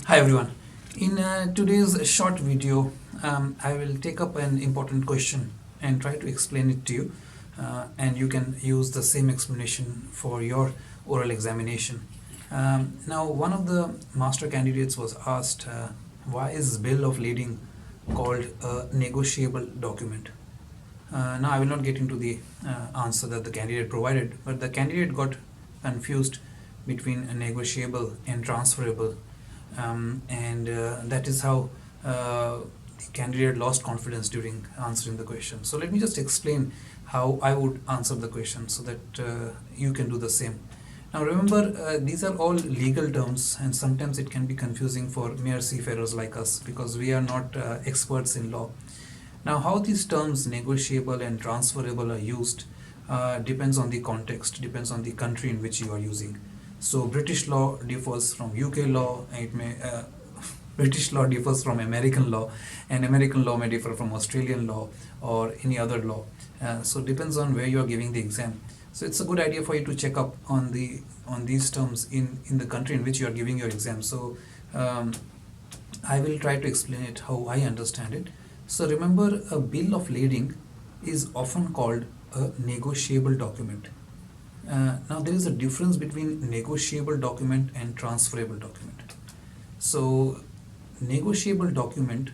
Hi everyone. In today's short video, I will take up an important question and try to explain it to you, and you can use the same explanation for your oral examination. Now, one of the master candidates was asked, why is bill of lading called a negotiable document? Now, I will not get into the answer that the candidate provided, but the candidate got confused between a negotiable and transferable, and that is how the candidate lost confidence during answering the question. So, let me just explain how I would answer the question so that you can do the same. Now, remember, these are all legal terms, and sometimes it can be confusing for mere seafarers like us because we are not experts in law. Now, how these terms negotiable and transferable are used depends on the context, depends on the country in which you are using. So, British law differs from UK law. It may British law differs from American law, and American law may differ from Australian law or any other law. So, depends on where you are giving the exam. So, it's a good idea for you to check up on these terms in the country in which you are giving your exam. So, um, I will try to explain it how I understand it. So remember, a bill of lading is often called a negotiable document. Now there is a difference between negotiable document and transferable document. So negotiable document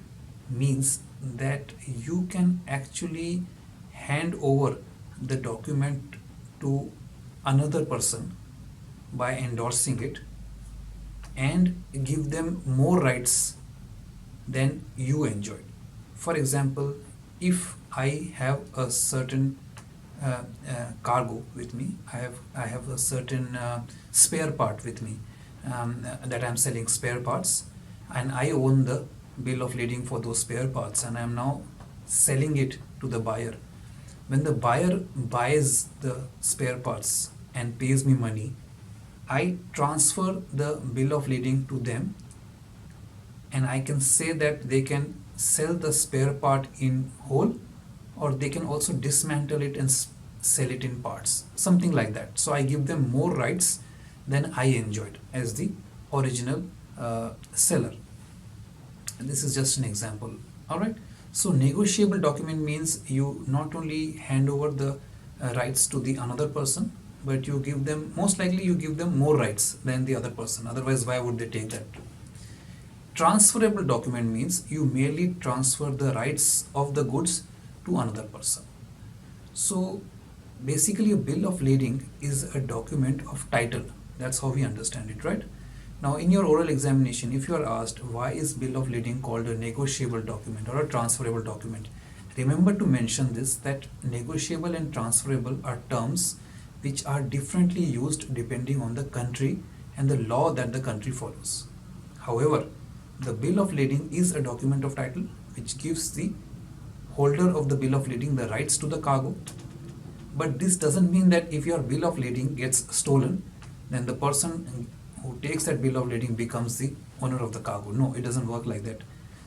means that you can actually hand over the document to another person by endorsing it and give them more rights than you enjoyed. For example, if I have a certain cargo with me, I have a certain spare part with me, that I'm selling spare parts, and I own the bill of lading for those spare parts, and I'm now selling it to the buyer. When the buyer buys the spare parts and pays me money, I transfer the bill of lading to them, and I can say that they can sell the spare part in whole, or they can also dismantle it and sell it in parts, something like that. So I give them more rights than I enjoyed as the original seller. And this is just an example. All right. So negotiable document means you not only hand over the rights to the another person, but you give them, most likely you give them more rights than the other person. Otherwise, why would they take that? Transferable document means you merely transfer the rights of the goods to another person. So basically, a bill of lading is a document of title. That's how we understand it, right? Now, in your oral examination, if you are asked why is bill of lading called a negotiable document or a transferable document, remember to mention this, that negotiable and transferable are terms which are differently used depending on the country and the law that the country follows. However, the bill of lading is a document of title which gives the holder of the bill of lading the rights to the cargo. But this doesn't mean that if your bill of lading gets stolen, then the person who takes that bill of lading becomes the owner of the cargo. No, it doesn't work like that.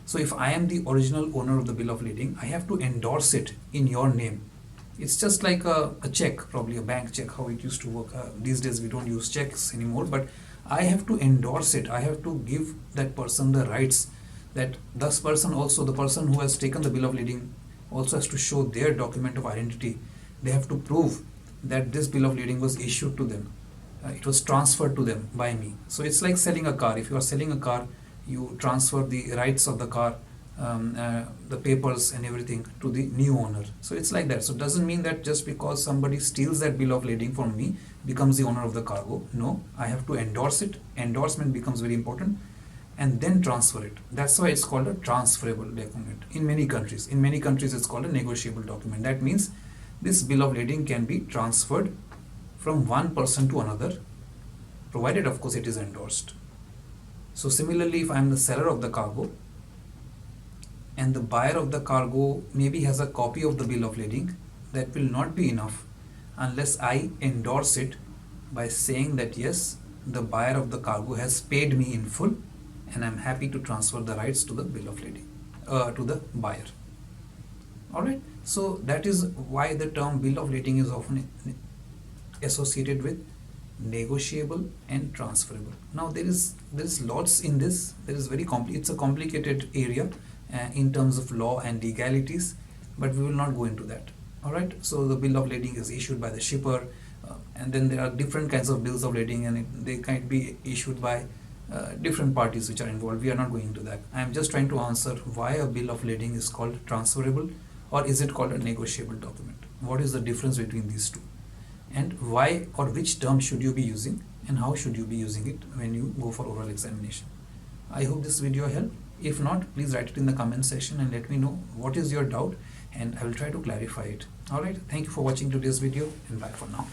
So if I am the original owner of the bill of lading, I have to endorse it in your name. It's just like a check, probably a bank check, how it used to work. These days we don't use checks anymore, but I have to endorse it. I have to give that person the rights, that this person also, the person who has taken the bill of lading, also has to show their document of identity. They have to prove that this bill of lading was issued to them. It was transferred to them by me. So it's like selling a car. If you are selling a car, you transfer the rights of the car, the papers and everything to the new owner. So it's like that. So it doesn't mean that just because somebody steals that bill of lading from me becomes the owner of the cargo. No, I have to endorse it. Endorsement becomes very important, and then transfer it. That's why it's called a transferable document in many countries. In many countries, it's called a negotiable document. That means this bill of lading can be transferred from one person to another, provided, of course, it is endorsed. So similarly, if I am the seller of the cargo and the buyer of the cargo maybe has a copy of the bill of lading, that will not be enough unless I endorse it by saying that yes, the buyer of the cargo has paid me in full and I'm happy to transfer the rights to the bill of lading, to the buyer. Alright, so that is why the term bill of lading is often associated with negotiable, and transferable. Now there is lots in this. There is it's a complicated area in terms of law and legalities, but we will not go into that. All right. So the bill of lading is issued by the shipper, and then there are different kinds of bills of lading, and they can be issued by different parties which are involved. We are not going into that. I am just trying to answer why a bill of lading is called transferable, or is it called a negotiable document. What is the difference between these two, and why or which term should you be using, and how should you be using it when you go for oral examination. I hope this video helped. If not, please write it in the comment section and let me know what is your doubt, and I will try to clarify it. Alright, thank you for watching today's video, and bye for now.